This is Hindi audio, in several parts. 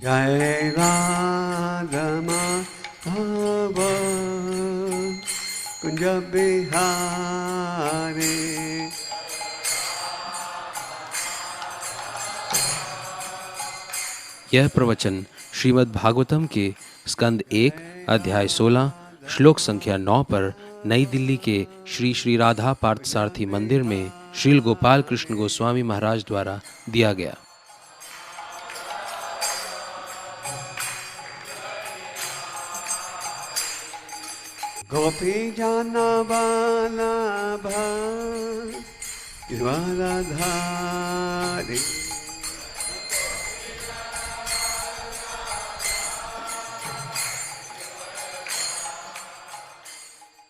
जय राधा माधव कुंज बिहारी। यह प्रवचन श्रीमद् भागवतम के स्कंद 1 अध्याय 16 श्लोक संख्या 9 पर नई दिल्ली के श्री श्री राधा पार्थसारथी मंदिर में श्रील गोपाल कृष्ण गोस्वामी महाराज द्वारा दिया गया। गोपी जाना वल्लभ गिरिवरधारी।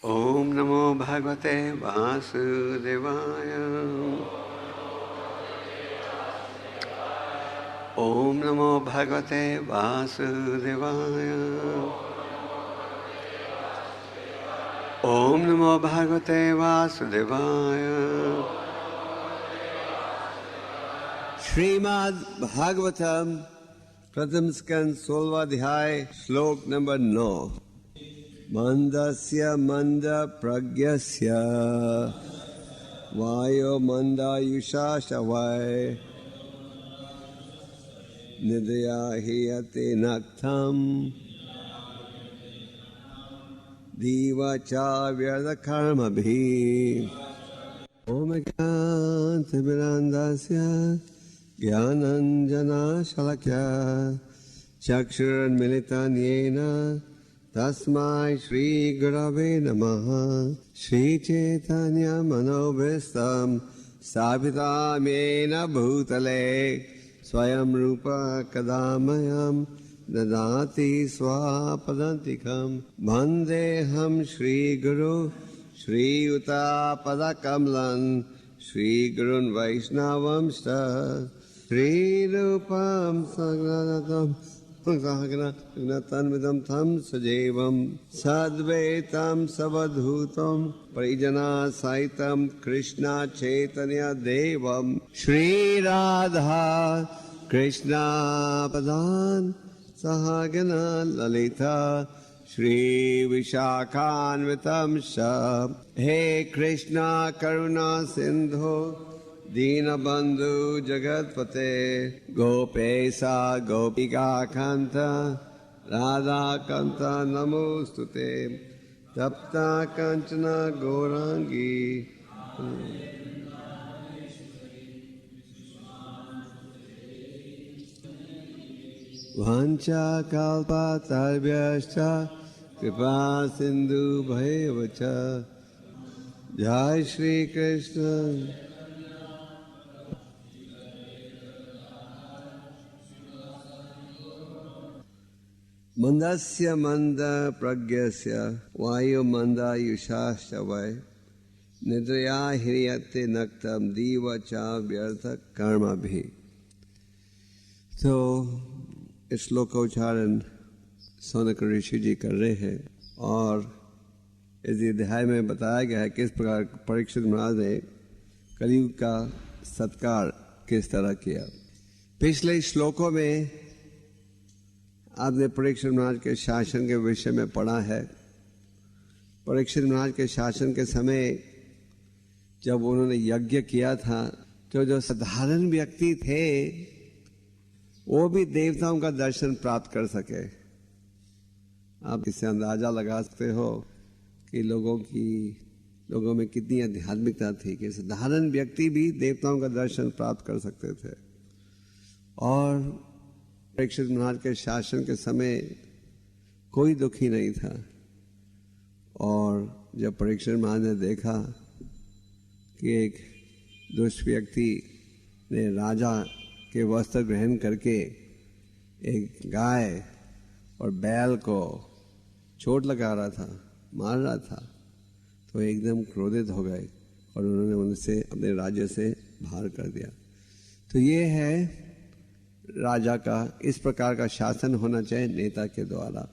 ओम नमो भगवते वासुदेवाय। ओम नमो भगवते वासुदेवाय। ओम नमो भगवते वासुदेवाय। श्रीमद् भागवतम प्रथम स्कंद 16वां अध्याय श्लोक नंबर 9। मंदस्य मंद प्रज्ञस्य वायो मंदायुषा शवै निदया हीयते नक्थम दीवाचा व्यर्थ कर्मभिः। ओम ज्ञानतिमिरान्धस्य ज्ञानाञ्जनशलाकया चक्षुरुन्मीलितं येन तस्मै श्री गुरवे नमः। श्रीचैतन्यमनोभीष्टं स्थापितं येन भूतले स्वयं रूप कदा मह्यं ददाति स्वापदान्तिकं। वन्देऽहं श्रीगुरु श्रीयुतापदकमलं श्रीगुरुन् वैष्णवंश्च श्रीरूपं सगणं तन्विदं तं सजीवं सद्वैतं सवधूतं परिजनसहितं कृष्ण चैतन्य देवं श्रीराधा कृष्ण पदान् सहगना ललिता श्री विशाखान्वितं च। हे कृष्णा करुणा सिंधु दीनबंधु जगतपते गोपेशा गोपिका कांत राधा कांत नमोस्तुते। तप्ता कांचन गौरांगी वांछा कल्पतरुभ्यश्च कृपा सिन्धुभ्येव च। जय श्री कृष्ण। मंदस्य मंद प्रज्ञस्य वायुमंदायुषाश्च वै निद्रया ह्रियते नक्तं दीवचा व्यर्थ कर्मभिः। तो इस श्लोक का उच्चारण सौनक ऋषि जी कर रहे हैं और इस अध्याय में बताया गया है किस प्रकार परीक्षित महाराज ने कलयुग का सत्कार किस तरह किया। पिछले श्लोकों में आपने परीक्षित महाराज के शासन के विषय में पढ़ा है। परीक्षित महाराज के शासन के समय जब उन्होंने यज्ञ किया था तो जो साधारण व्यक्ति थे वो भी देवताओं का दर्शन प्राप्त कर सके। आप इससे अंदाजा लगा सकते हो कि लोगों में कितनी आध्यात्मिकता थी कि साधारण व्यक्ति भी देवताओं का दर्शन प्राप्त कर सकते थे। और परीक्षित महाराज के शासन के समय कोई दुखी नहीं था। और जब परीक्षित महाराज ने देखा कि एक दुष्ट व्यक्ति ने राजा के वस्त्र ग्रहण करके एक गाय और बैल को चोट लगा रहा था, मार रहा था, तो एकदम क्रोधित हो गए और उन्होंने उनसे अपने राज्य से बाहर कर दिया। तो ये है राजा का इस प्रकार का शासन होना चाहिए नेता के द्वारा।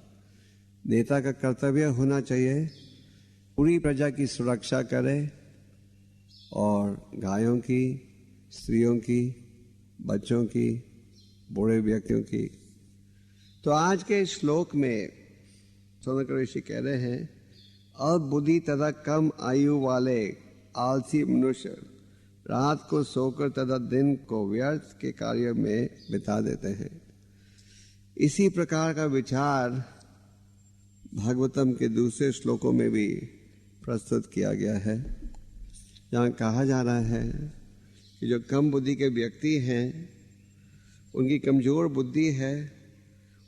नेता का कर्तव्य होना चाहिए पूरी प्रजा की सुरक्षा करे और गायों की, स्त्रियों की, बच्चों की, बूढ़े व्यक्तियों की तो आज के श्लोक में सौनक ऋषि कह रहे हैं, अल्प बुद्धि तथा कम आयु वाले आलसी मनुष्य रात को सोकर तथा दिन को व्यर्थ के कार्य में बिता देते हैं। इसी प्रकार का विचार भागवतम के दूसरे श्लोकों में भी प्रस्तुत किया गया है, जहाँ कहा जा रहा है कि जो कम बुद्धि के व्यक्ति हैं, उनकी कमजोर बुद्धि है,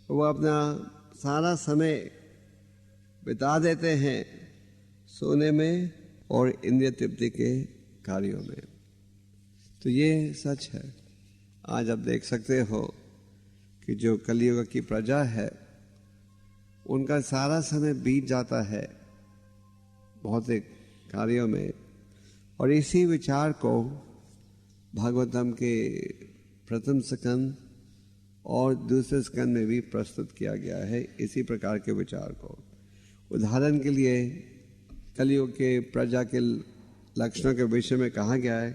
वो अपना सारा समय बिता देते हैं सोने में और इंद्रिय तृप्ति के कार्यों में। तो ये सच है। आज आप देख सकते हो कि जो कलियुग की प्रजा है, उनका सारा समय बीत जाता है भौतिक कार्यों में, और इसी विचार को भागवतम के प्रथम स्कंद और दूसरे स्कंद में भी प्रस्तुत किया गया है, इसी प्रकार के विचार को। उदाहरण के लिए कलियुग के प्रजा के लक्षणों के विषय में कहा गया है,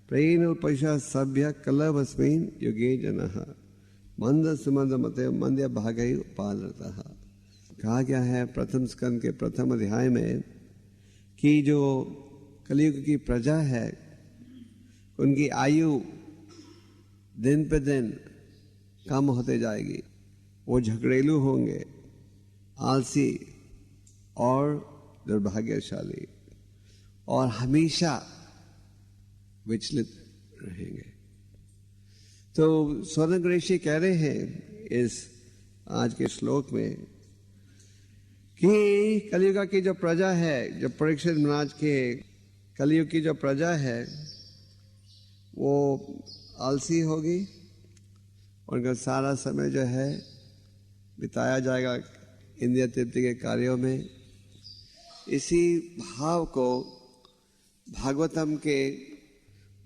प्रयीनोपैषा सभ्य कलवस्मिन् युगे जनः मंद सुमंद मते मंद्य भागै उपादरतः। कहा गया है प्रथम स्कंद के प्रथम अध्याय में कि जो कलियुग की प्रजा है, उनकी आयु दिन पे दिन कम होते जाएगी। वो झगड़ेलू होंगे, आलसी और दुर्भाग्यशाली, और हमेशा विचलित रहेंगे। तो सौनक ऋषि कह रहे हैं इस आज के श्लोक में कि कलियुग की जो प्रजा है, जो परीक्षित महाराज के कलियुग की जो प्रजा है, वो आलसी होगी, उनका सारा समय जो है बिताया जाएगा इंद्रिय तृप्ति के कार्यों में। इसी भाव को भागवतम के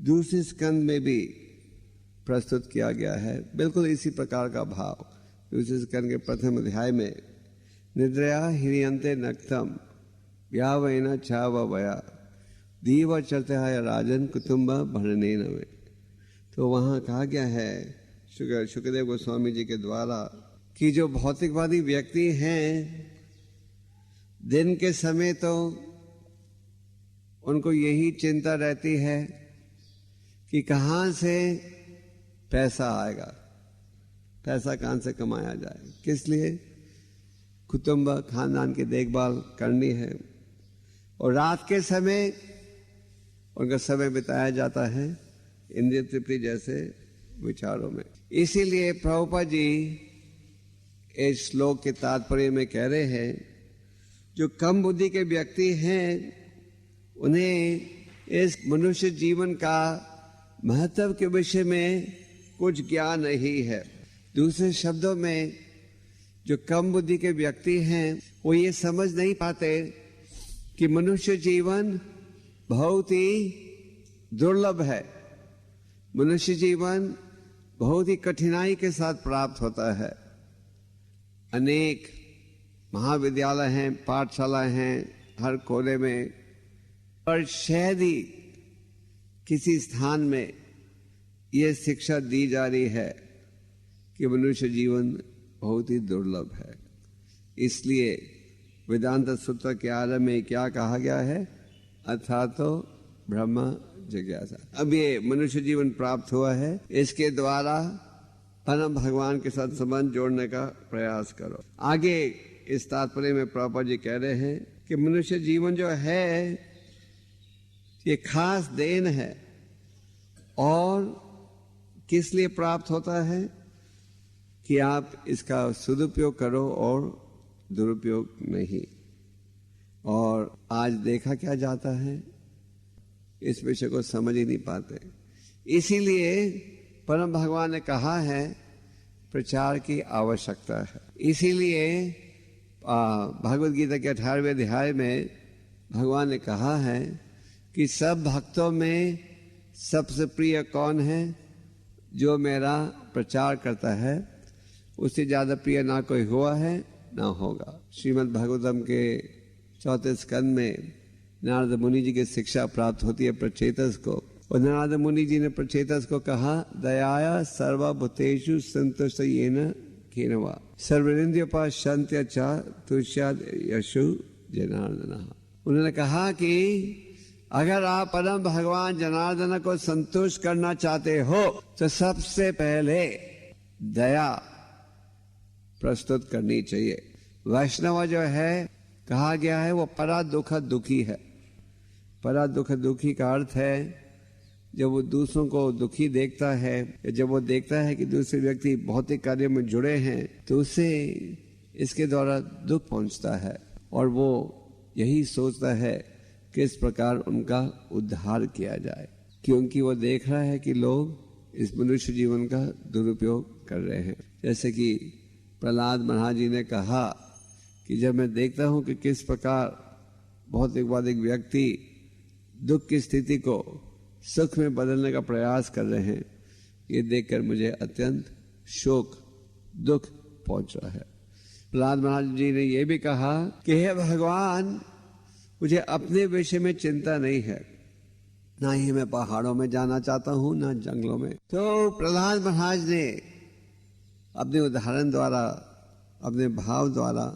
दूसरे स्कंद में भी प्रस्तुत किया गया है, बिल्कुल इसी प्रकार का भाव। दूसरे स्कंद के प्रथम अध्याय में निद्रया हिरियंते नक्तम व्यावैना छावया दीव चलते है राजन कुटुंब भरने नवे। तो वहाँ कहा गया है शुक्रदेव गोस्वामी जी के द्वारा कि जो भौतिकवादी व्यक्ति हैं, दिन के समय तो उनको यही चिंता रहती है कि कहाँ से पैसा आएगा, पैसा कहाँ से कमाया जाए, किस लिए कुटुंब खानदान की देखभाल करनी है। और रात के समय उनका समय बिताया जाता है इंद्रिय तृप्ति जैसे विचारों में। इसीलिए प्रभुपाद जी इस श्लोक के तात्पर्य में कह रहे हैं, जो कम बुद्धि के व्यक्ति हैं, उन्हें इस मनुष्य जीवन का महत्व के विषय में कुछ ज्ञान नहीं है। दूसरे शब्दों में जो कम बुद्धि के व्यक्ति हैं, वो ये समझ नहीं पाते कि मनुष्य जीवन बहुत ही दुर्लभ है, मनुष्य जीवन बहुत ही कठिनाई के साथ प्राप्त होता है। अनेक महाविद्यालय हैं, पाठशालाएं हैं हर कोने में, और शायद ही किसी स्थान में ये शिक्षा दी जा रही है कि मनुष्य जीवन बहुत ही दुर्लभ है। इसलिए वेदांत सूत्र के आरंभ में क्या कहा गया है, अथातो ब्रह्म जिज्ञासा। अब ये मनुष्य जीवन प्राप्त हुआ है, इसके द्वारा परम भगवान के साथ संबंध जोड़ने का प्रयास करो। आगे इस तात्पर्य में प्रभुपाद जी कह रहे हैं कि मनुष्य जीवन जो है ये खास देन है, और किस लिए प्राप्त होता है कि आप इसका सदुपयोग करो और दुरुपयोग नहीं। और आज देखा क्या जाता है, इस विषय को समझ ही नहीं पाते। इसीलिए परम भगवान ने कहा है प्रचार की आवश्यकता है। इसीलिए भगवद गीता के 18वें अध्याय में भगवान ने कहा है कि सब भक्तों में सबसे प्रिय कौन है, जो मेरा प्रचार करता है, उससे ज्यादा प्रिय ना कोई हुआ है ना होगा। श्रीमद् भागवतम के 4 स्कंद में नारद मुनि जी की शिक्षा प्राप्त होती है प्रचेतस को, और नारद मुनि जी ने प्रचेतस को कहा, दयाया सर्वभूतेषु संतुष्ट येन कीनवा सर्वनिंद्योपाश्यंत्य च तुष्याद यशु जनार्दन। उन्होंने कहा कि अगर आप परम भगवान जनार्दन को संतुष्ट करना चाहते हो तो सबसे पहले दया प्रस्तुत करनी चाहिए। वैष्णव जो है कहा गया है वो परा दुख दुखी है। परा दुख दुखी का अर्थ है जब वो दूसरों को दुखी देखता है, जब वो देखता है कि दूसरे व्यक्ति भौतिक कार्य में जुड़े हैं तो उसे इसके द्वारा दुख पहुंचता है और वो यही सोचता है किस प्रकार उनका उद्धार किया जाए, क्योंकि वो देख रहा है कि लोग इस मनुष्य जीवन का दुरुपयोग कर रहे हैं। जैसे कि प्रहलाद महाराज जी ने कहा कि जब मैं देखता हूं कि किस प्रकार भौतिकवादी व्यक्ति दुख की स्थिति को सुख में बदलने का प्रयास कर रहे हैं, ये देखकर मुझे अत्यंत शोक दुख पहुंच रहा है। प्रहलाद महाराज जी ने यह भी कहा कि हे भगवान, मुझे अपने विषय में चिंता नहीं है, ना ही मैं पहाड़ों में जाना चाहता हूं ना जंगलों में। तो प्रहलाद महाराज ने अपने उदाहरण द्वारा, अपने भाव द्वारा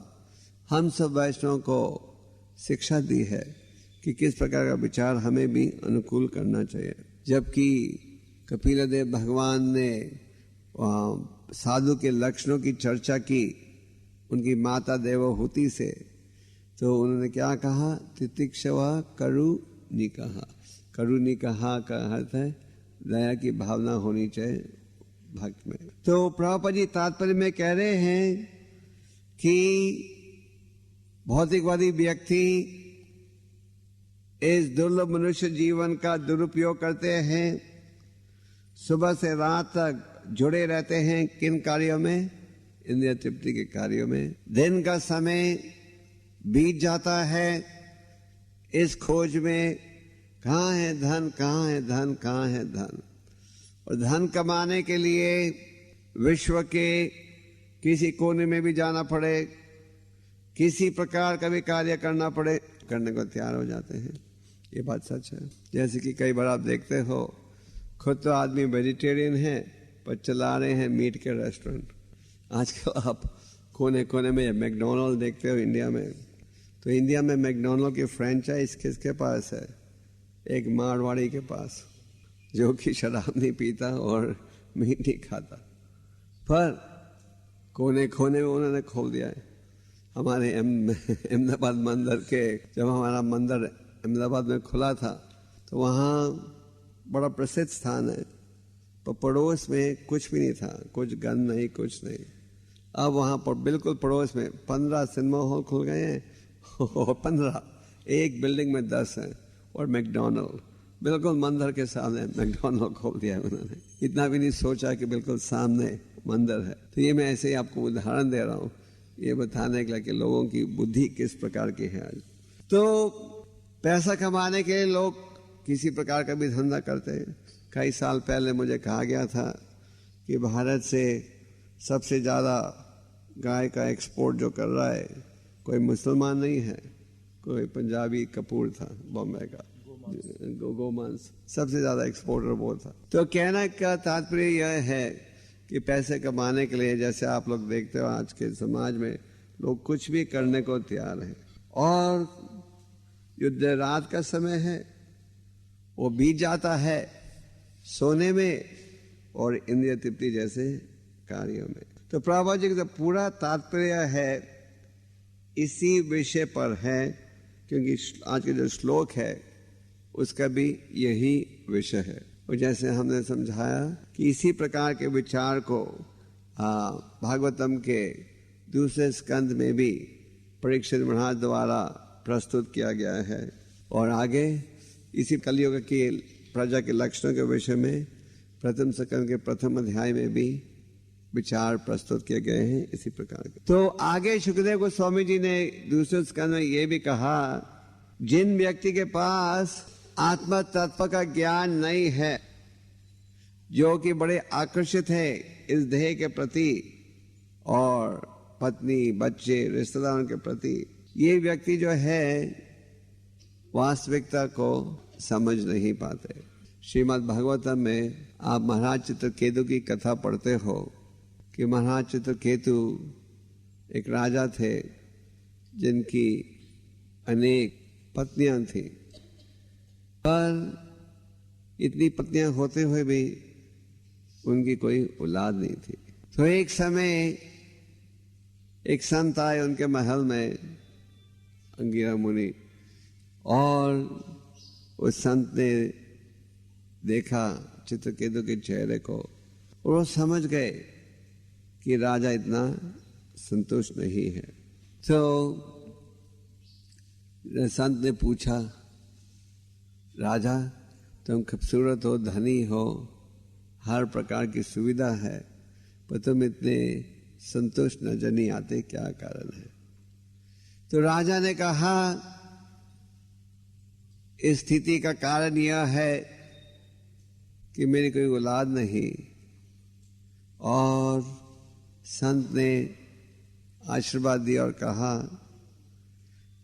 हम सब वैष्णव को शिक्षा दी है कि किस प्रकार का विचार हमें भी अनुकूल करना चाहिए। जबकि कपिलदेव भगवान ने साधु के लक्षणों की चर्चा की उनकी माता देवहूति से, तो उन्होंने क्या कहा? तितिक्षवा करुणिकहा। करुणिकहा का अर्थ है दया की भावना होनी चाहिए भक्त में। तो प्रभुपाद जी तात्पर्य में कह रहे हैं कि भौतिकवादी व्यक्ति इस दुर्लभ मनुष्य जीवन का दुरुपयोग करते हैं, सुबह से रात तक जुड़े रहते हैं किन कार्यों में? इंद्रिय तृप्ति के कार्यों में। दिन का समय बीत जाता है इस खोज में, कहाँ है धन, कहाँ है धन, कहाँ है धन। और धन कमाने के लिए विश्व के किसी कोने में भी जाना पड़े, किसी प्रकार का भी कार्य करना पड़े, करने को तैयार हो जाते हैं। ये बात सच है। जैसे कि कई बार आप देखते हो, खुद तो आदमी वेजिटेरियन है पर चला रहे हैं मीट के रेस्टोरेंट। आजकल आप कोने कोने में मैकडोनल्ड देखते हो इंडिया में, तो इंडिया में मैकडोनल्ड की फ्रेंचाइज किसके पास है? एक मारवाड़ी के पास, जो कि शराब नहीं पीता और मीट नहीं खाता, पर कोने कोने में उन्होंने खोल दिया है। हमारे अहमदाबाद मंदिर के, जब हमारा मंदिर अहमदाबाद में खुला था तो वहाँ बड़ा प्रसिद्ध स्थान है, पर पड़ोस में कुछ भी नहीं था, कुछ गंद नहीं, कुछ नहीं। अब वहाँ पर बिल्कुल पड़ोस में 15 सिनेमा हॉल खुल गए हैं और 15 एक बिल्डिंग में 10 हैं, और मैकडोनल्ड बिल्कुल मंदिर के सामने मैकडोनल्ड खोल दिया है उन्होंने। इतना भी नहीं सोचा कि बिल्कुल सामने मंदिर है। तो ये मैं ऐसे ही आपको उदाहरण दे रहा हूँ, ये बताने के लिए कि लोगों की बुद्धि किस प्रकार की है आज। तो पैसा कमाने के लिए लोग किसी प्रकार का भी धंधा करते हैं। कई साल पहले मुझे कहा गया था कि भारत से सबसे ज़्यादा गाय का एक्सपोर्ट जो कर रहा है कोई मुसलमान नहीं है, कोई पंजाबी कपूर था बॉम्बे का, गोमांस सबसे ज़्यादा एक्सपोर्टर वो था। तो कहने का तात्पर्य यह है कि पैसे कमाने के लिए, जैसे आप लोग देखते हो आज के समाज में लोग कुछ भी करने को तैयार हैं, और युद्ध रात का समय है वो बीत जाता है सोने में और इंद्रिय तृप्ति जैसे कार्यों में। तो प्रभुपाद जी का पूरा तात्पर्य है इसी विषय पर है, क्योंकि आज के जो श्लोक है उसका भी यही विषय है। और जैसे हमने समझाया कि इसी प्रकार के विचार को भागवतम के दूसरे स्कंद में भी परीक्षित महाराज द्वारा प्रस्तुत किया गया है, और आगे इसी कलियुग की प्रजा के लक्षणों के विषय में प्रथम स्कंद के प्रथम अध्याय में भी विचार प्रस्तुत किए गए हैं इसी प्रकार के। तो आगे सुखदेव गोस्वामी जी ने दूसरे स्कंद में ये भी कहा, जिन व्यक्ति के पास आत्मा तत्व का ज्ञान नहीं है, जो कि बड़े आकर्षित है इस देह के प्रति और पत्नी बच्चे रिश्तेदारों के प्रति, ये व्यक्ति जो है वास्तविकता को समझ नहीं पाते। श्रीमद् भागवतम में आप महाराज चित्रकेतु की कथा पढ़ते हो कि महाराज चित्रकेतु एक राजा थे जिनकी अनेक पत्नियां थी, पर इतनी पत्नियां होते हुए भी उनकी कोई औलाद नहीं थी। तो एक समय एक संत आए उनके महल में, अंगिरा मुनि, और उस संत ने देखा चित्रकेतु के चेहरे को और वो समझ गए कि राजा इतना संतुष्ट नहीं है। तो संत ने पूछा, राजा तुम खूबसूरत हो, धनी हो, हर प्रकार की सुविधा है, पर तुम इतने संतुष्ट नजर नहीं आते, क्या कारण है? तो राजा ने कहा, इस स्थिति का कारण यह है कि मेरी कोई औलाद नहीं। और संत ने आशीर्वाद दिया और कहा,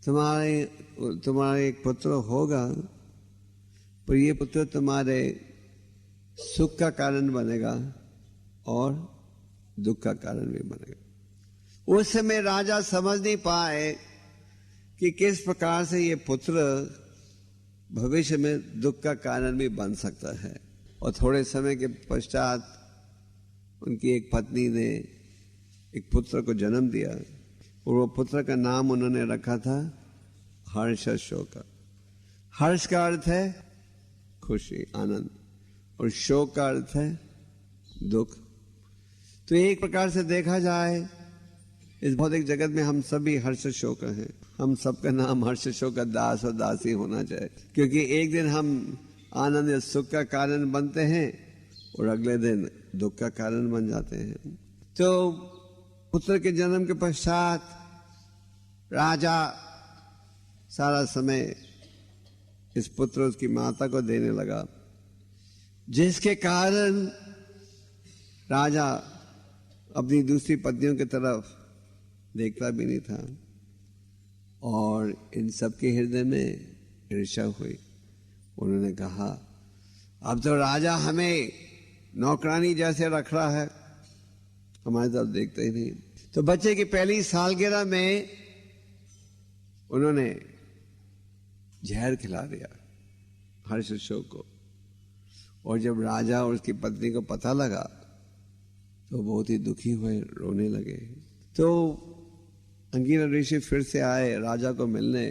तुम्हारे एक पुत्र होगा, पर ये पुत्र तुम्हारे सुख का कारण बनेगा और दुख का कारण भी बनेगा। उस समय राजा समझ नहीं पाए कि किस प्रकार से ये पुत्र भविष्य में दुख का कारण भी बन सकता है। और थोड़े समय के पश्चात उनकी एक पत्नी ने एक पुत्र को जन्म दिया और वो पुत्र का नाम उन्होंने रखा था हर्ष शोक। हर्ष का अर्थ है खुशी, आनंद, और शोक का अर्थ है दुख। तो एक प्रकार से देखा जाए इस भौतिक जगत में हम सभी हर्ष शोक हैं। हम सबका नाम हर्ष शोक दास और दासी होना चाहिए, क्योंकि एक दिन हम आनंद या सुख का कारण बनते हैं और अगले दिन दुख का कारण बन जाते हैं। तो पुत्र के जन्म के पश्चात राजा सारा समय इस पुत्र उसकी माता को देने लगा, जिसके कारण राजा अपनी दूसरी पत्नियों की तरफ देखता भी नहीं था और इन सबके हृदय में ईर्ष्या हुई। उन्होंने कहा, अब तो राजा हमें नौकरानी जैसे रख रहा है, हमारी तरफ देखते ही नहीं। तो बच्चे की पहली सालगिरह में उन्होंने जहर खिला दिया हर्ष शोक को। और जब राजा और उसकी पत्नी को पता लगा तो बहुत ही दुखी हुए, रोने लगे। तो अंगिरा ऋषि फिर से आए राजा को मिलने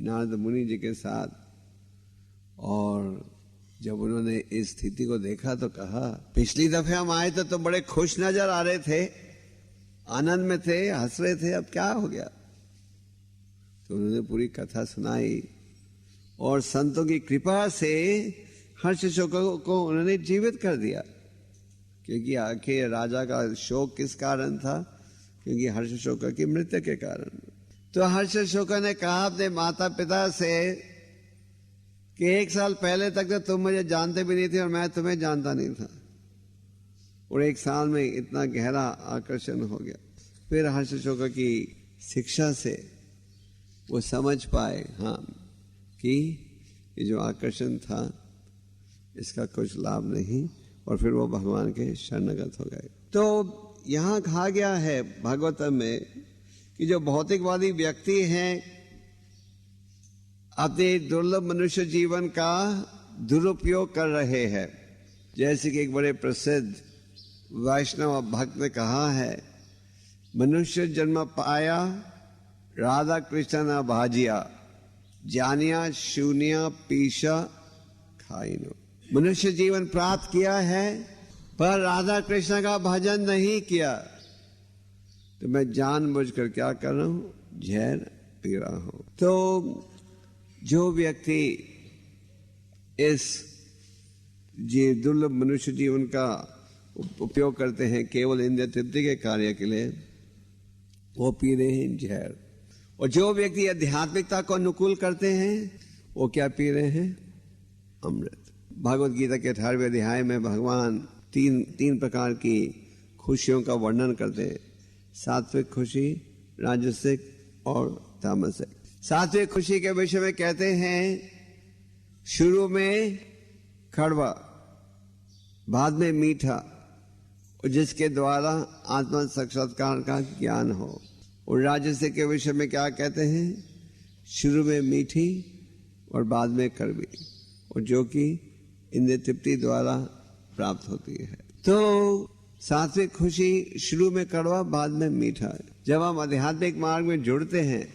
नारद मुनि जी के साथ, और जब उन्होंने इस स्थिति को देखा तो कहा, पिछली दफे हम आए थे तो बड़े खुश नजर आ रहे थे, आनंद में थे, हंस रहे थे, अब क्या हो गया? तो उन्होंने पूरी कथा सुनाई और संतों की कृपा से हर्ष शोक को उन्होंने जीवित कर दिया। क्योंकि आखिर राजा का शोक किस कारण था? क्योंकि हर्ष शोक की मृत्यु के कारण। तो हर्ष शोक ने कहा अपने माता पिता से कि 1 साल पहले तक तो तुम मुझे जानते भी नहीं थे और मैं तुम्हें जानता नहीं था, और 1 साल में इतना गहरा आकर्षण हो गया। फिर हर्ष शोक की शिक्षा से वो समझ पाए हाँ कि ये जो आकर्षण था इसका कुछ लाभ नहीं, और फिर वो भगवान के शरणगत हो गए। तो यहाँ कहा गया है भागवतम में कि जो भौतिकवादी व्यक्ति हैं अपने दुर्लभ मनुष्य जीवन का दुरुपयोग कर रहे हैं। जैसे कि एक बड़े प्रसिद्ध वैष्णव भक्त ने कहा है, मनुष्य जन्म पाया राधा कृष्ण न भाजिया, जानिया शून्य पीछा खाइनो। मनुष्य जीवन प्राप्त किया है पर राधा कृष्ण का भजन नहीं किया, तो मैं जानबूझकर क्या कर रहा हूं? जहर पी रहा हूं। तो जो व्यक्ति इस दुर्लभ मनुष्य जीवन का उपयोग करते हैं केवल इंद्रिय तृप्ति के कार्य के लिए, वो पी रहे हैं जहर। और जो व्यक्ति आध्यात्मिकता को अनुकूल करते हैं वो क्या पी रहे हैं? अमृत। भागवत गीता के 18वें अध्याय में भगवान तीन प्रकार की खुशियों का वर्णन करते हैं, सात्विक खुशी, राजसिक और तामसिक। सात्विक खुशी के विषय में कहते हैं शुरू में कड़वा, बाद में मीठा और जिसके द्वारा आत्मा साक्षात्कार का ज्ञान हो। और राजस्य के विषय में क्या कहते हैं? शुरू में मीठी और बाद में कड़वी, और जो कि इंद्रिय तृप्ति द्वारा प्राप्त होती है। तो सात्विक खुशी शुरू में कड़वा, बाद में मीठा। जब हम आध्यात्मिक मार्ग में जुड़ते हैं,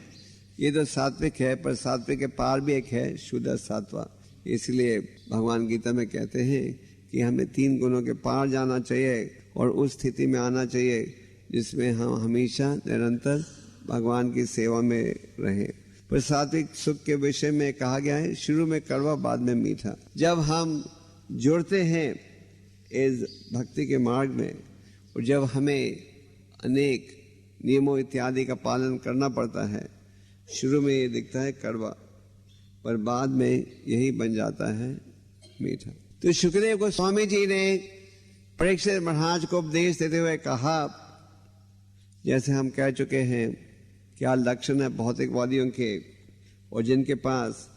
ये तो सात्विक है, पर सात्विक के पार भी एक है शुद्ध सात्वा। इसलिए भगवान गीता में कहते हैं कि हमें 3 गुणों के पार जाना चाहिए और उस स्थिति में आना चाहिए जिसमें हम हमेशा निरंतर भगवान की सेवा में रहें। पर सात्विक सुख के विषय में कहा गया है शुरू में कड़वा, बाद में मीठा। जब हम जुड़ते हैं इस भक्ति के मार्ग में, और जब हमें अनेक नियमों इत्यादि का पालन करना पड़ता है, शुरू में ये दिखता है कड़वा, पर बाद में यही बन जाता है मीठा। तो सुखदेव गोस्वामी जी ने परीक्षित महाराज को उपदेश देते हुए कहा, जैसे हम कह चुके हैं, क्या लक्षण है भौतिकवादियों के और जिनके पास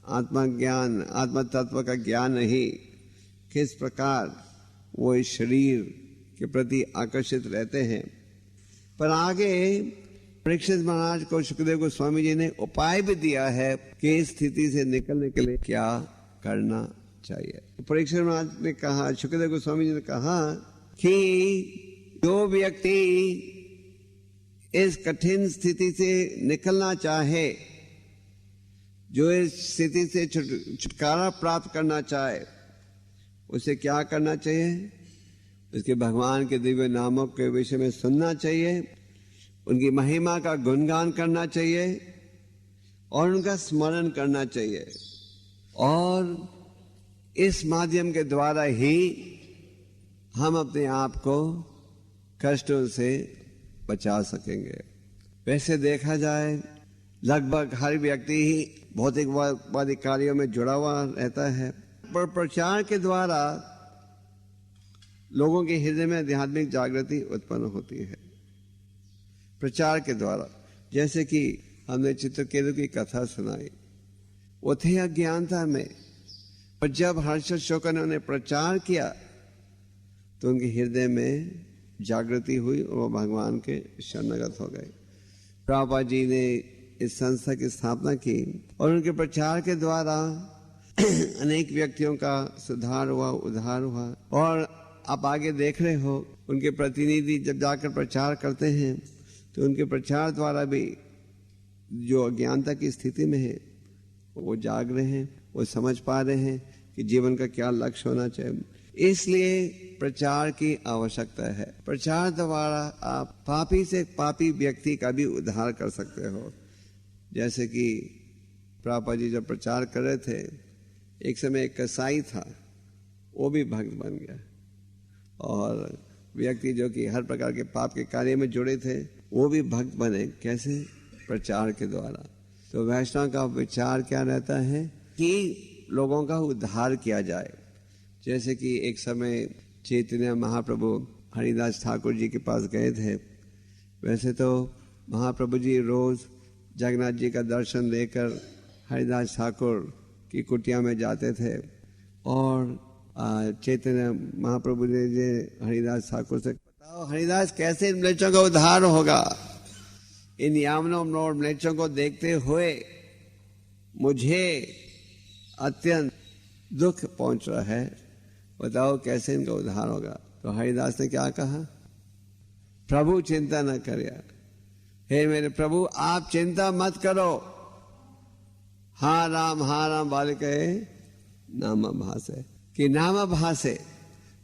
आत्मा ज्ञान, आत्म तत्व का ज्ञान नहीं, किस प्रकार वो इस शरीर के प्रति आकर्षित रहते हैं। पर आगे परीक्षित महाराज को सुखदेव गोस्वामी जी ने उपाय भी दिया है कि इस स्थिति से निकलने के लिए क्या करना चाहिए। परीक्षित महाराज ने कहा, सुखदेव गोस्वामी जी ने कहा कि जो व्यक्ति इस कठिन स्थिति से निकलना चाहे, जो इस स्थिति से छुटकारा प्राप्त करना चाहे, उसे क्या करना चाहिए? उसके भगवान के दिव्य नामों के विषय में सुनना चाहिए, उनकी महिमा का गुणगान करना चाहिए और उनका स्मरण करना चाहिए। और इस माध्यम के द्वारा ही हम अपने आप को कष्टों से बचा सकेंगे। वैसे देखा जाए लगभग हर व्यक्ति ही भौतिकवादी कार्यों में जुड़ा हुआ रहता है, पर प्रचार के द्वारा लोगों के हृदय में आध्यात्मिक जागृति उत्पन्न होती है। प्रचार के द्वारा, जैसे कि हमने चित्रकेतु की कथा सुनाई, वो थे अज्ञानता में, पर जब हर्षद शोकर ने उन्हें प्रचार किया तो उनके हृदय में जागृति हुई और वो भगवान के शरणागत हो गए। प्रभुपाद जी ने इस संस्था की स्थापना की और उनके प्रचार के द्वारा अनेक व्यक्तियों का सुधार हुआ, उद्धार हुआ। और आप आगे देख रहे हो, उनके प्रतिनिधि जब जाकर प्रचार करते हैं तो उनके प्रचार द्वारा भी जो अज्ञानता की स्थिति में है वो जाग रहे हैं, वो समझ पा रहे हैं कि जीवन का क्या लक्ष्य होना चाहिए। इसलिए प्रचार की आवश्यकता है। प्रचार द्वारा आप पापी से पापी व्यक्ति का भी उद्धार कर सकते हो। जैसे कि प्रभुपाद जी जब प्रचार कर रहे थे, एक समय एक कसाई था, वो भी भक्त बन गया, और व्यक्ति जो कि हर प्रकार के पाप के कार्य में जुड़े थे वो भी भक्त बने। कैसे? प्रचार के द्वारा। तो वैष्णव का विचार क्या रहता है कि लोगों का उद्धार किया जाए। जैसे कि एक समय चैतन्य महाप्रभु हरिदास ठाकुर जी के पास गए थे। वैसे तो महाप्रभु जी रोज जगन्नाथ जी का दर्शन लेकर हरिदास ठाकुर की कुटिया में जाते थे, और चैतन्य महाप्रभु ने हरिदास ठाकुर से, बताओ हरिदास कैसे इन म्लेच्छों का उद्धार होगा? इन यामनों और म्लेच्छों को देखते हुए मुझे अत्यंत दुख पहुंच रहा है, बताओ कैसे इनका उद्धार होगा? तो हरिदास ने क्या कहा? प्रभु चिंता न करिए, हे मेरे प्रभु आप चिंता मत करो, हाँ राम वाले कहे नाम भासे, कि नाम भासे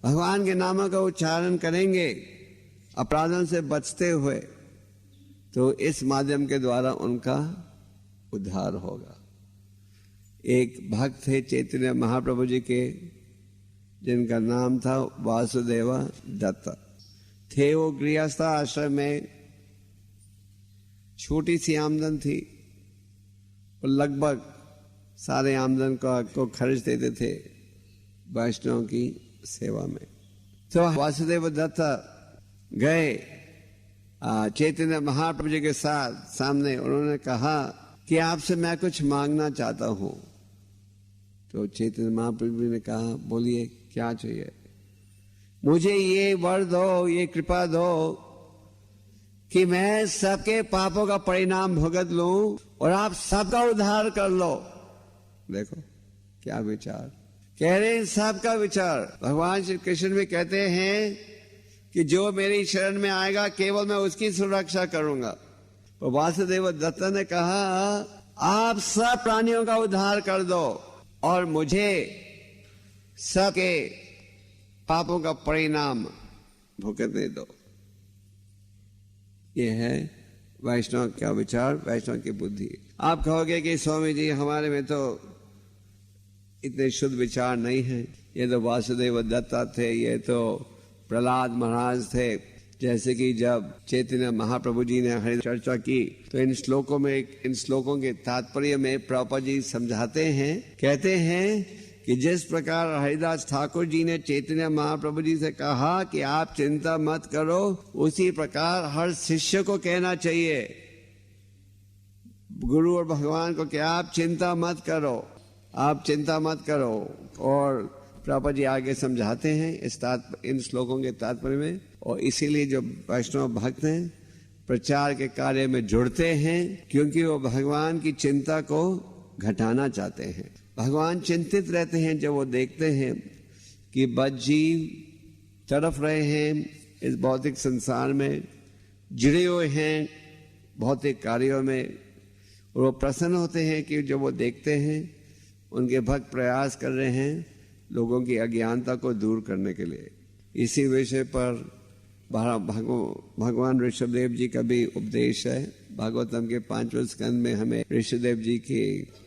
भगवान के नामों का उच्चारण करेंगे अपराधों से बचते हुए, तो इस माध्यम के द्वारा उनका उद्धार होगा। एक भक्त थे चैतन्य महाप्रभु जी के, जिनका नाम था वासुदेव दत्त। थे वो गृहस्थ आश्रम में, छोटी सी आमदन थी और लगभग सारे आमदन को खर्च देते थे वैष्णव की सेवा में। तो वासुदेव दत्त गए चैतन्य महाप्रभु जी के साथ सामने, उन्होंने कहा कि आपसे मैं कुछ मांगना चाहता हूं। तो चैतन्य महाप्रभु जी ने कहा बोलिए क्या चाहिए? मुझे ये वर दो, ये कृपा दो कि मैं सबके पापों का परिणाम भुगत लूं और आप सबका उद्धार कर लो। देखो क्या विचार कह रहे हैं, सबका विचार। भगवान श्री कृष्ण भी कहते हैं कि जो मेरी शरण में आएगा केवल मैं उसकी सुरक्षा करूंगा। तो वासुदेव दत्त ने कहा आप सब प्राणियों का उद्धार कर दो और मुझे सबके पापों का परिणाम भुगतने दो। ये है वैष्णव का विचार, वैष्णव की बुद्धि। आप कहोगे कि स्वामी जी हमारे में तो इतने शुद्ध विचार नहीं है, ये तो वासुदेव दत्ता थे, ये तो प्रहलाद महाराज थे। जैसे कि जब चैतन्य महाप्रभु जी ने हरि चर्चा की तो इन श्लोकों के तात्पर्य में प्रभुपाद जी समझाते हैं, कहते हैं कि जिस प्रकार हरिदास ठाकुर जी ने चैतन्य महाप्रभु जी से कहा कि आप चिंता मत करो, उसी प्रकार हर शिष्य को कहना चाहिए, गुरु और भगवान को, कि आप चिंता मत करो, आप चिंता मत करो। और प्रभुपाद जी आगे समझाते हैं इन श्लोकों के तात्पर्य में। और इसीलिए जो वैष्णव भक्त हैं प्रचार के कार्य में जुड़ते हैं, क्योंकि वो भगवान की चिंता को घटाना चाहते हैं। भगवान चिंतित रहते हैं जब वो देखते हैं कि बद्ध जीव तड़फ रहे हैं इस भौतिक संसार में, जुड़े हुए हैं भौतिक कार्यों में, और वो प्रसन्न होते हैं कि जब वो देखते हैं उनके भक्त प्रयास कर रहे हैं लोगों की अज्ञानता को दूर करने के लिए। इसी विषय पर भगवान ऋषभदेव जी का भी उपदेश है। भागवतम के 5वें स्कंद में हमें ऋषभदेव जी के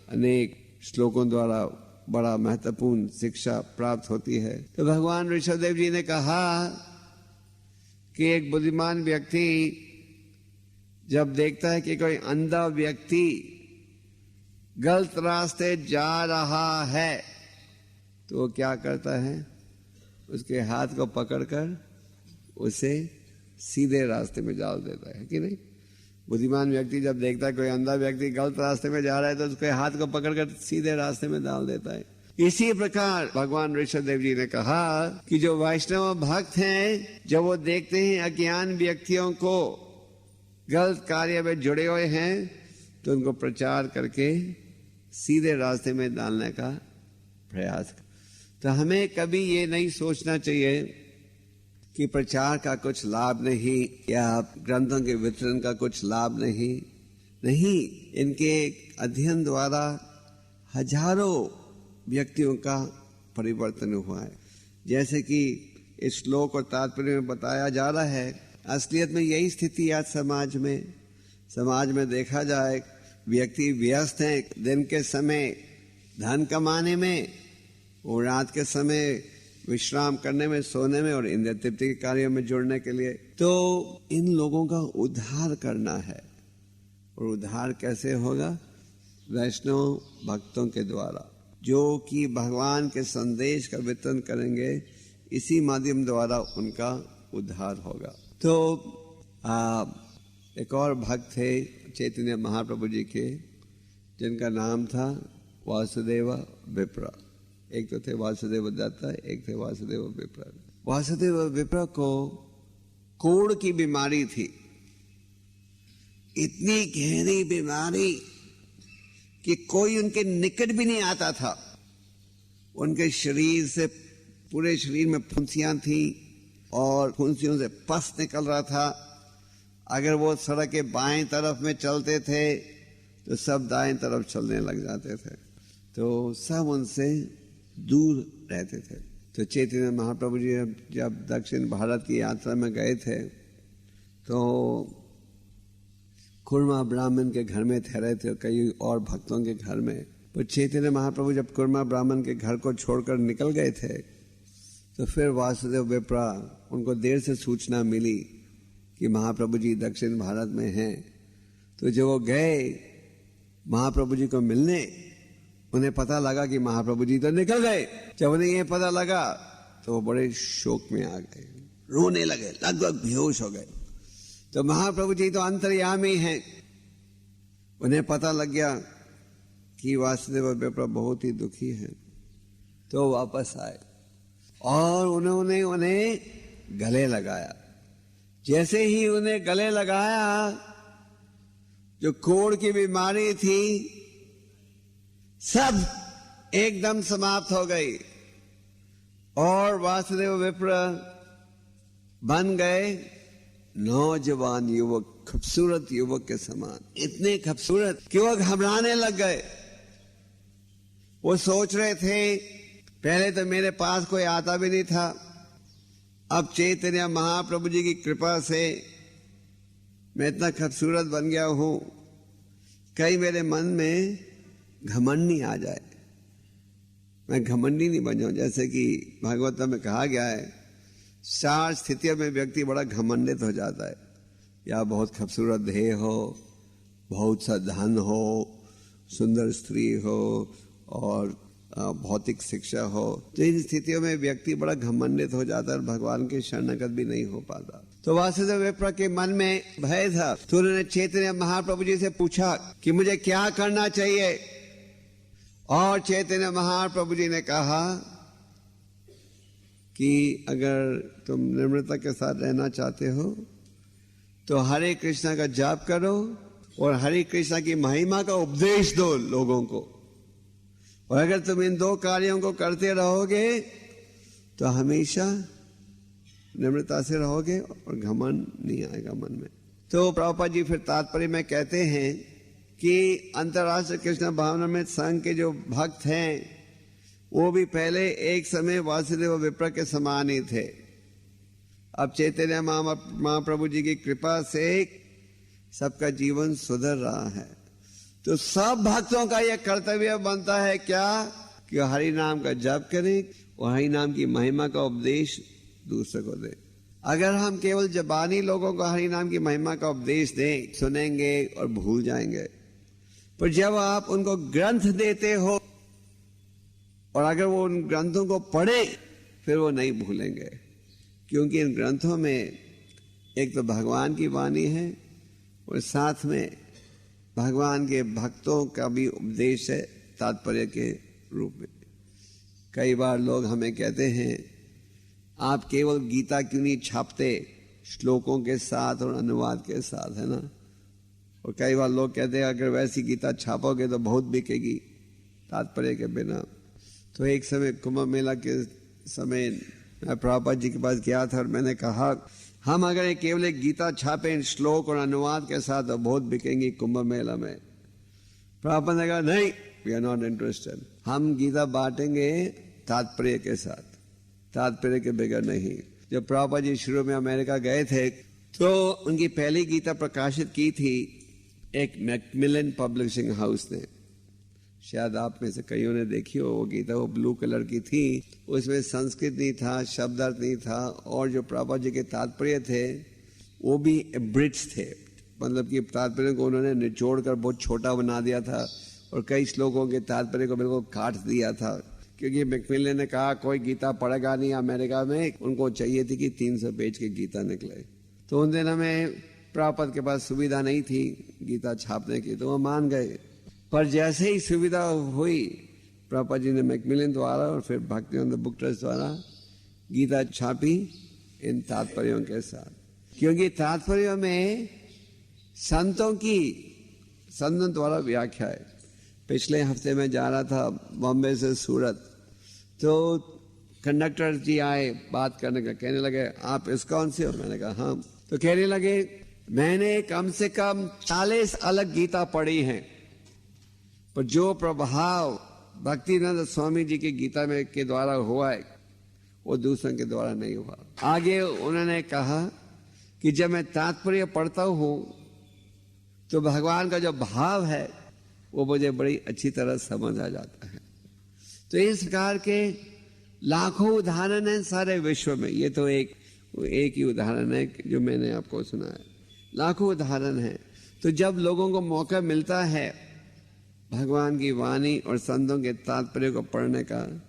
अनेक श्लोकों द्वारा बड़ा महत्वपूर्ण शिक्षा प्राप्त होती है। तो भगवान ऋषभदेव जी ने कहा कि एक बुद्धिमान व्यक्ति जब देखता है कि कोई अंधा व्यक्ति गलत रास्ते जा रहा है तो वो क्या करता है, उसके हाथ को पकड़कर उसे सीधे रास्ते में डाल देता है कि नहीं। बुद्धिमान व्यक्ति जब देखता है कोई अंधा व्यक्ति गलत रास्ते में जा रहा है तो उसके हाथ को पकड़कर सीधे रास्ते में डाल देता है। इसी प्रकार भगवान ऋषभदेव जी ने कहा कि जो वैष्णव भक्त हैं जब वो देखते हैं अज्ञान व्यक्तियों को गलत कार्य में जुड़े हुए हैं तो उनको प्रचार करके सीधे रास्ते में डालने का प्रयास। तो हमें कभी ये नहीं सोचना चाहिए कि प्रचार का कुछ लाभ नहीं या ग्रंथों के वितरण का कुछ लाभ नहीं। इनके अध्ययन द्वारा हजारों व्यक्तियों का परिवर्तन हुआ है। जैसे कि इस श्लोक और तात्पर्य में बताया जा रहा है, असलियत में यही स्थिति आज समाज में देखा जाए, व्यक्ति व्यस्त है दिन के समय धन कमाने में और रात के समय विश्राम करने में, सोने में और इंद्रिय तृप्ति के कार्यों में जुड़ने के लिए। तो इन लोगों का उद्धार करना है। और उद्धार कैसे होगा? वैष्णव भक्तों के द्वारा, जो कि भगवान के संदेश का वितरण करेंगे, इसी माध्यम द्वारा उनका उद्धार होगा। तो एक और भक्त थे चैतन्य महाप्रभु जी के, जिनका नाम था वासुदेव विप्र। एक तो थे वासुदेव दत्ता, एक थे वासुदेव विप्र। वासुदेव विप्र को कोढ़ की बीमारी थी, इतनी गहरी बीमारी कि कोई उनके निकट भी नहीं आता था। उनके शरीर से, पूरे शरीर में फुंसियां थी और फुंसियों से पस निकल रहा था। अगर वो सड़क के बाएं तरफ में चलते थे तो सब दाएं तरफ चलने लग जाते थे। तो सब उनसे दूर रहते थे। तो चैतन्य महाप्रभु जी जब दक्षिण भारत की यात्रा में गए थे तो कुर्मा ब्राह्मण के घर में ठहरे थे, कई और भक्तों के घर में। तो चैतन्य महाप्रभु जब कुर्मा ब्राह्मण के घर को छोड़कर निकल गए थे तो फिर वासुदेव विप्रा, उनको देर से सूचना मिली कि महाप्रभु जी दक्षिण भारत में हैं। तो जब वो गए महाप्रभु जी को मिलने, उन्हें पता लगा कि महाप्रभु जी तो निकल गए। जब उन्हें ये पता लगा तो वो बड़े शोक में आ गए, रोने लगे, लगभग बेहोश हो गए। तो महाप्रभु जी तो अंतर्यामी हैं, उन्हें पता लग गया कि वासुदेव विप्र बहुत ही दुखी हैं। तो वापस आए और उन्होंने उन्हें गले लगाया। जैसे ही उन्हें गले लगाया, जो कोढ़ की बीमारी थी सब एकदम समाप्त हो गई और वासुदेव विप्र बन गए नौजवान युवक, खूबसूरत युवक के समान, इतने खूबसूरत कि वो घबराने लग गए। वो सोच रहे थे पहले तो मेरे पास कोई आता भी नहीं था, अब चैतन्य महाप्रभु जी की कृपा से मैं इतना खूबसूरत बन गया हूं, कहीं मेरे मन में घमंड नहीं आ जाए, मैं घमंडी नहीं बन जाऊं। जैसे कि भागवत में कहा गया है, 4 स्थितियों में व्यक्ति बड़ा घमंडित हो जाता है, या बहुत खूबसूरत देह हो, बहुत सा धन हो, सुंदर स्त्री हो और भौतिक शिक्षा हो, तो इन स्थितियों में व्यक्ति बड़ा घमंडित हो जाता है और भगवान के शरणागत भी नहीं हो पाता। तो वासुदेव विप्र के मन में भय था, तो उन्होंने चैतन्य महाप्रभु जी से पूछा कि मुझे क्या करना चाहिए, और चैतन्य महाप्रभु जी ने कहा कि अगर तुम निर्मलता के साथ रहना चाहते हो तो हरे कृष्णा का जाप करो और हरे कृष्णा की महिमा का उपदेश दो लोगों को, और अगर तुम इन 2 कार्यों को करते रहोगे तो हमेशा निम्रता से रहोगे और घमंड नहीं आएगा मन में। तो प्रभुपाद जी फिर तात्पर्य में कहते हैं कि अंतर्राष्ट्रीय कृष्ण भावनामृत संघ के जो भक्त हैं वो भी पहले एक समय वासुदेव विप्र के समान ही थे। अब चैतन्य महाप्रभु जी की कृपा से सबका जीवन सुधर रहा है। तो सब भक्तों का यह कर्तव्य बनता है क्या कि हरि नाम का जप करें और हरि नाम की महिमा का उपदेश दूसरे को दें। अगर हम केवल जबानी लोगों को हरि नाम की महिमा का उपदेश दें, सुनेंगे और भूल जाएंगे, पर जब आप उनको ग्रंथ देते हो और अगर वो उन ग्रंथों को पढ़े फिर वो नहीं भूलेंगे, क्योंकि इन ग्रंथों में एक तो भगवान की वाणी है और साथ में भगवान के भक्तों का भी उपदेश है तात्पर्य के रूप में। कई बार लोग हमें कहते हैं आप केवल गीता क्यों नहीं छापते श्लोकों के साथ और अनुवाद के साथ, है ना। और कई बार लोग कहते हैं अगर वैसी गीता छापोगे तो बहुत बिकेगी तात्पर्य के बिना। तो एक समय कुंभ मेला के समय मैं प्रभुपाद जी के पास गया था और मैंने कहा हम अगर ये केवल एक गीता छापे श्लोक और अनुवाद के साथ तो बहुत बिकेंगी कुंभ मेला में। प्रभुपाद ने कहा नहीं, वी आर नॉट इंटरेस्टेड, हम गीता बांटेंगे तात्पर्य के साथ, तात्पर्य के बगैर नहीं। जब प्रभुपाद जी शुरू में अमेरिका गए थे तो उनकी पहली गीता प्रकाशित की थी एक मैकमिलन पब्लिशिंग हाउस ने, शायद आप में से कईयों ने देखी हो वो गीता। वो ब्लू कलर की थी, उसमें संस्कृत नहीं था, शब्द अर्थ नहीं था, और जो प्रभुपाद जी के तात्पर्य थे वो भी एब्रिड्ज थे, मतलब कि तात्पर्य को उन्होंने निचोड़ कर बहुत छोटा बना दिया था और कई श्लोकों के तात्पर्य को बिल्कुल काट दिया था, क्योंकि मैकमिलन ने कहा कोई गीता पढ़ेगा नहीं अमेरिका में, उनको चाहिए थी कि 300 पेज की गीता निकले। तो उन दिनों में प्रभुपाद के पास सुविधा नहीं थी गीता छापने की, तो वो मान गए। पर जैसे ही सुविधा हुई प्रभुपाद जी ने मैकमिलन द्वारा और फिर भक्तिवेदांत बुक ट्रस्ट द्वारा गीता छापी इन तात्पर्यों के साथ, क्योंकि तात्पर्यों में संतों द्वारा व्याख्या है। पिछले हफ्ते में जा रहा था बॉम्बे से सूरत, तो कंडक्टर जी आए बात करने का, कहने लगे आप इस्कॉन से हो? मैंने कहा हाँ। तो कहने लगे मैंने कम से कम 40 अलग गीता पढ़ी हैं, पर जो प्रभाव भक्तिवेदांत स्वामी जी की गीता में के द्वारा हुआ है वो दूसरों के द्वारा नहीं हुआ। आगे उन्होंने कहा कि जब मैं तात्पर्य पढ़ता हूँ तो भगवान का जो भाव है वो मुझे बड़ी अच्छी तरह समझ आ जाता है। तो इस प्रकार के लाखों उदाहरण हैं सारे विश्व में, ये तो एक ही उदाहरण है जो मैंने आपको सुनाया, लाखों उदाहरण हैं। तो जब लोगों को मौका मिलता है भगवान की वाणी और संतों के तात्पर्य को पढ़ने का,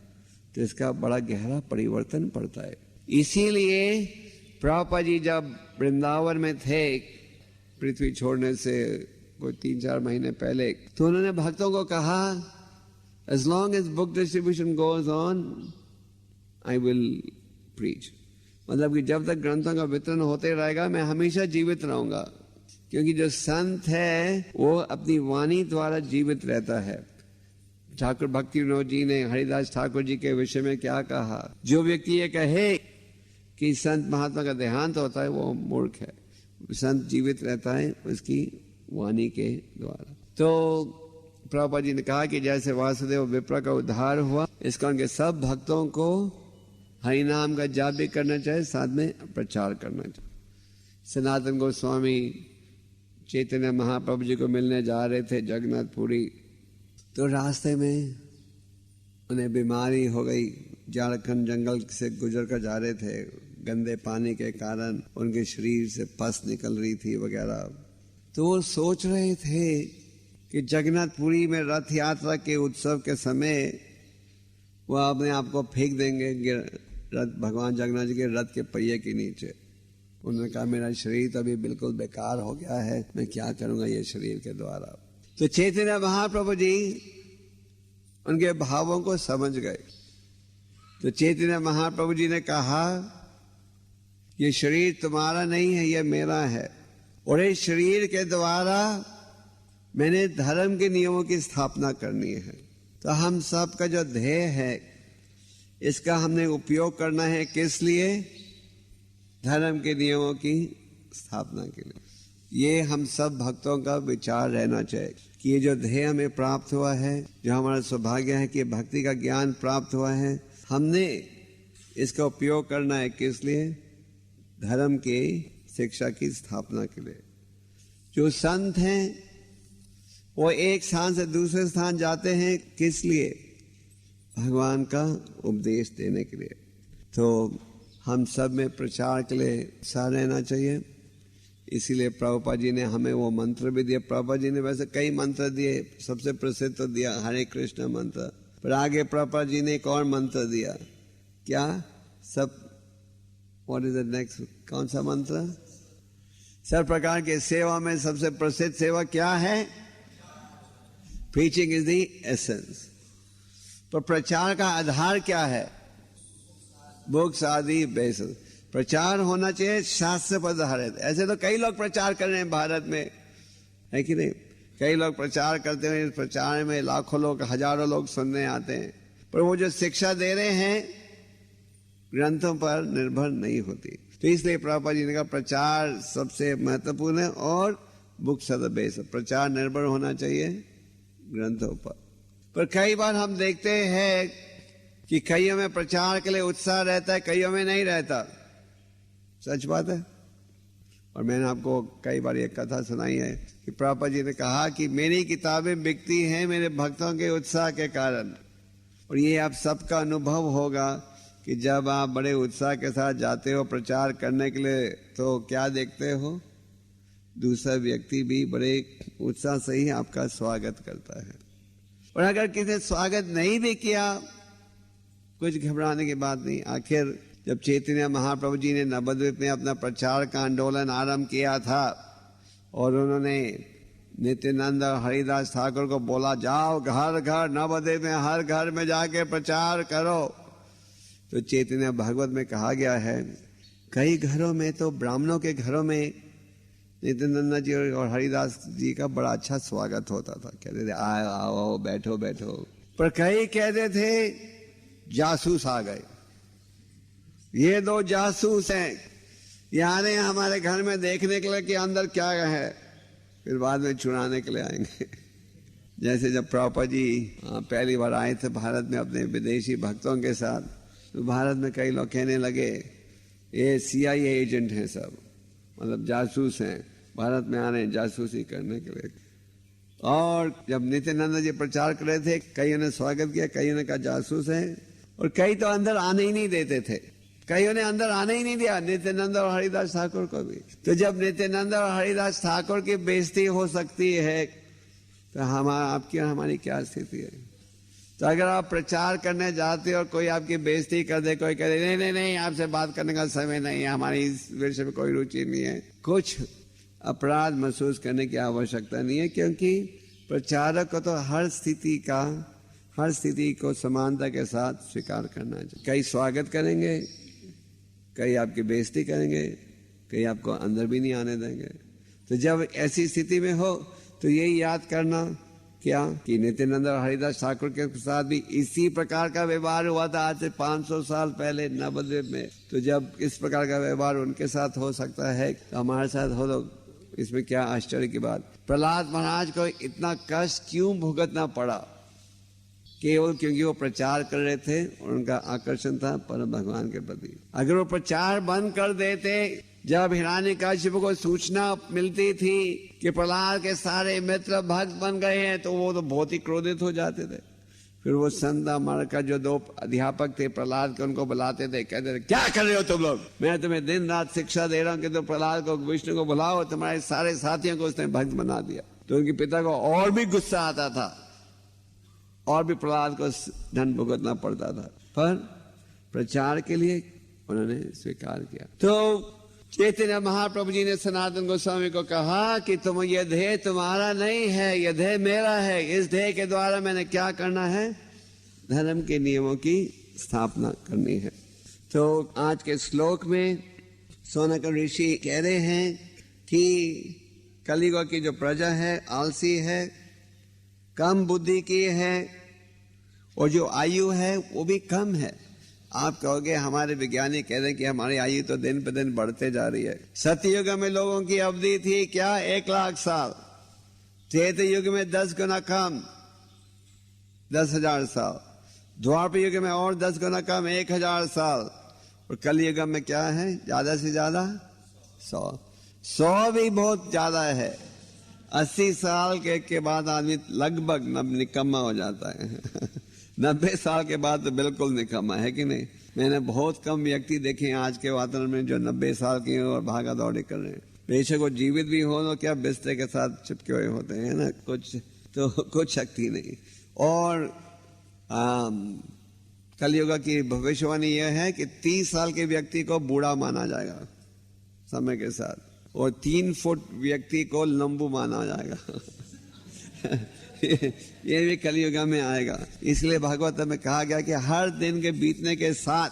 तो इसका बड़ा गहरा परिवर्तन पड़ता है। इसीलिए प्रभुपाद जी जब वृंदावन में थे पृथ्वी छोड़ने से कोई 3-4 महीने पहले, तो उन्होंने भक्तों को कहा as long as book distribution goes on, I will preach. मतलब कि जब तक ग्रंथों का वितरण होते रहेगा मैं हमेशा जीवित रहूंगा, क्योंकि जो संत है वो अपनी वाणी द्वारा जीवित रहता है। ठाकुर भक्ति विनोद जी ने हरिदास ठाकुर जी के विषय में क्या कहा, जो व्यक्ति ये कहे कि संत महात्मा का देहांत होता है वो मूर्ख है। संत जीवित रहता है उसकी वाणी के द्वारा। तो प्रभुपाद जी ने कहा कि जैसे वासुदेव विप्र का उद्धार हुआ, इसका उनके सब भक्तों को हरि नाम का जाप भी करना चाहिए, साथ में प्रचार करना चाहिए। सनातन गोस्वामी चैतन्य महाप्रभु जी को मिलने जा रहे थे जगन्नाथपुरी, तो रास्ते में उन्हें बीमारी हो गई। झारखंड जंगल से गुजर कर जा रहे थे, गंदे पानी के कारण उनके शरीर से पस निकल रही थी वगैरह। तो वो सोच रहे थे कि जगन्नाथपुरी में रथ यात्रा के उत्सव के समय वो अपने आप को फेंक देंगे रथ, भगवान जगन्नाथ जी के रथ के पहिए के नीचे। उन्होंने कहा मेरा शरीर तो अभी बिल्कुल बेकार हो गया है, मैं क्या करूंगा ये शरीर के द्वारा। तो चैतन्य महाप्रभु जी उनके भावों को समझ गए। तो चैतन्य महाप्रभु जी ने कहा ये शरीर तुम्हारा नहीं है, ये मेरा है, और इस शरीर के द्वारा मैंने धर्म के नियमों की स्थापना करनी है। तो हम सब का जो ध्येय है इसका हमने उपयोग करना है, किस लिए? धर्म के नियमों की स्थापना के लिए। ये हम सब भक्तों का विचार रहना चाहिए कि ये जो ध्येय हमें प्राप्त हुआ है, जो हमारा सौभाग्य है कि भक्ति का ज्ञान प्राप्त हुआ है, हमने इसका उपयोग करना है किस लिए? धर्म की शिक्षा की स्थापना के लिए। जो संत हैं वो एक स्थान से दूसरे स्थान जाते हैं किस लिए? भगवान का उपदेश देने के लिए। तो हम सब में प्रचार के लिए उत्साह रहना चाहिए। इसीलिए प्रभुपाद जी ने हमें वो मंत्र भी दिए। प्रभुपाद जी ने वैसे कई मंत्र दिए, सबसे प्रसिद्ध तो दिया हरे कृष्ण मंत्र, पर आगे प्रभुपाद जी ने एक और मंत्र दिया। क्या? सब व्हाट इज द नेक्स्ट? कौन सा मंत्र? सब प्रकार के सेवा में सबसे प्रसिद्ध सेवा क्या है? Preaching is the essence. तो प्रचार का आधार क्या है? बुक्स आदि बेसिस। प्रचार होना चाहिए शास्त्र पर आधारित। ऐसे तो कई लोग प्रचार कर रहे हैं भारत में, है कि नहीं? कई लोग प्रचार करते हैं, इस प्रचार में लाखों लोग, हजारों लोग सुनने आते हैं, पर वो जो शिक्षा दे रहे हैं ग्रंथों पर निर्भर नहीं होती। तो इसलिए प्रभुपाद जी ने कहा प्रचार सबसे महत्वपूर्ण है और बुक्स आर द बेसिस। प्रचार निर्भर होना चाहिए ग्रंथों पर कई बार हम देखते हैं कि कईयों में प्रचार के लिए उत्साह रहता है, कईयों में नहीं रहता। सच बात है। और मैंने आपको कई बार ये कथा सुनाई है कि प्रभुपाद जी ने कहा कि मेरी किताबें बिकती हैं मेरे भक्तों के उत्साह के कारण। और ये आप सबका अनुभव होगा कि जब आप बड़े उत्साह के साथ जाते हो प्रचार करने के लिए, तो क्या देखते हो? दूसरा व्यक्ति भी बड़े उत्साह से ही आपका स्वागत करता है। और अगर किसी ने स्वागत नहीं भी किया, कुछ घबराने की बात नहीं। आखिर जब चैतन्य महाप्रभु जी ने नवद्वीप में अपना प्रचार का आंदोलन आरंभ किया था और उन्होंने नित्यानंद और हरिदास ठाकुर को बोला जाओ घर घर नवद्वीप में हर घर में जाके प्रचार करो, तो चैतन्य भागवत में कहा गया है कई घरों में तो ब्राह्मणों के घरों में नित्यानंद जी और हरिदास जी का बड़ा अच्छा स्वागत होता था। कहते थे आओ आओ बैठो बैठो। पर कई कहते थे जासूस आ गए, ये दो जासूस हैं, ये आ रहे हैं हमारे घर में देखने के लिए कि अंदर क्या है, फिर बाद में चुराने के लिए आएंगे। जैसे जब प्रभुपाद जी पहली बार आए थे भारत में अपने विदेशी भक्तों के साथ, तो भारत में कई लोग कहने लगे ये CIA एजेंट हैं सब, मतलब जासूस हैं, भारत में आ रहे हैं जासूसी करने के लिए। और जब नित्यानंद जी प्रचार कर रहे थे, कईयों ने स्वागत किया, कईयों ने कहा जासूस हैं, और कई तो अंदर आने ही नहीं देते थे। कईयों ने अंदर आने ही नहीं दिया, नित्यानंद और हरिदास ठाकुर को भी। तो जब नित्यानंद और हरिदास ठाकुर की बेइज्जती हो सकती है, तो आपकी और हमारी क्या स्थिति है? तो अगर आप प्रचार करने जाते हो और कोई आपकी बेइज्जती कर दे, कोई कहे नहीं नहीं नहीं आपसे बात करने का समय नहीं है, हमारी इस विषय में कोई रुचि नहीं है, कुछ अपराध महसूस करने की आवश्यकता नहीं है, क्योंकि प्रचारक को तो हर स्थिति का, हर स्थिति को समानता के साथ स्वीकार करना चाहिए। कई स्वागत करेंगे, कई आपकी बेइज्जती करेंगे, कई आपको अंदर भी नहीं आने देंगे। तो जब ऐसी स्थिति में हो तो यही याद करना क्या कि नित्यानंद और हरिदास ठाकुर के साथ भी इसी प्रकार का व्यवहार हुआ था आज से 500 साल पहले नवद्वीप में। तो जब इस प्रकार का व्यवहार उनके साथ हो सकता है तो हमारे साथ हो, तो इसमें क्या आश्चर्य की बात। प्रहलाद महाराज को इतना कष्ट क्यों भुगतना पड़ा? केवल क्योंकि वो प्रचार कर रहे थे और उनका आकर्षण था परम भगवान के प्रति। अगर वो प्रचार बंद कर देते, जब हिरण्यकशिपु को सूचना मिलती थी कि प्रहलाद के सारे मित्र भक्त बन गए हैं, तो वो तो बहुत ही क्रोधित हो जाते थे। फिर वो संत मार्ग का जो 2 अध्यापक थे प्रहलाद के, उनको बुलाते थे, कहते थे क्या कर रहे हो तुम लोग? मैं तुम्हें दिन रात शिक्षा दे रहा हूँ कि तुम प्रहलाद को, विष्णु को बुलाओ। तुम्हारे सारे साथियों को उसने भक्त बना दिया। तो उनके पिता को और भी गुस्सा आता था और भी प्रहलाद को दंड भुगतना पड़ता था, पर प्रचार के लिए उन्होंने स्वीकार किया। तो चैतन्य महाप्रभु जी ने सनातन गोस्वामी को कहा कि तुम ये ध्येय तुम्हारा नहीं है, ये ध्येय मेरा है। इस ध्येय के द्वारा मैंने क्या करना है? धर्म के नियमों की स्थापना करनी है। तो आज के श्लोक में सौनक ऋषि कह रहे हैं कि कलियुग की जो प्रजा है आलसी है, कम बुद्धि की है और जो आयु है वो भी कम है। आप कहोगे हमारे वैज्ञानिक कह रहे हैं कि हमारी आयु तो दिन पे दिन बढ़ते जा रही है। सतयुग में लोगों की अवधि थी क्या? 1 लाख साल। त्रेता युग में 10 गुना कम, 10,000 साल। द्वापर युग में और 10 गुना कम, 1,000 साल। और कलयुग में क्या है? ज्यादा से ज्यादा 100 भी बहुत ज्यादा है। 80 साल के बाद आदमी लगभग निकम्मा हो जाता है 90 साल के बाद तो बिल्कुल निकम्मा है कि नहीं? मैंने बहुत कम व्यक्ति देखे हैं आज के वातावरण में जो 90 साल के और भागा दौड़ी कर रहे हैं। बेशक वो जीवित भी हो तो क्या बिस्तर के साथ चिपके हुए होते हैं ना, कुछ शक्ति नहीं। और कलयुग की भविष्यवाणी यह है कि 30 साल के व्यक्ति को बूढ़ा माना जाएगा समय के साथ, और 3 फुट व्यक्ति को लंबू माना जाएगा ये भी कलयुग में आएगा। इसलिए भागवत में कहा गया कि हर दिन के बीतने के साथ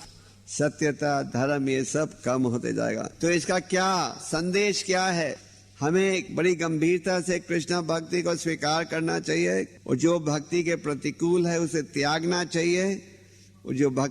सत्यता, धर्म, ये सब कम होते जाएगा। तो इसका क्या संदेश क्या है? हमें बड़ी गंभीरता से कृष्ण भक्ति को स्वीकार करना चाहिए और जो भक्ति के प्रतिकूल है उसे त्यागना चाहिए। और जो भक्ति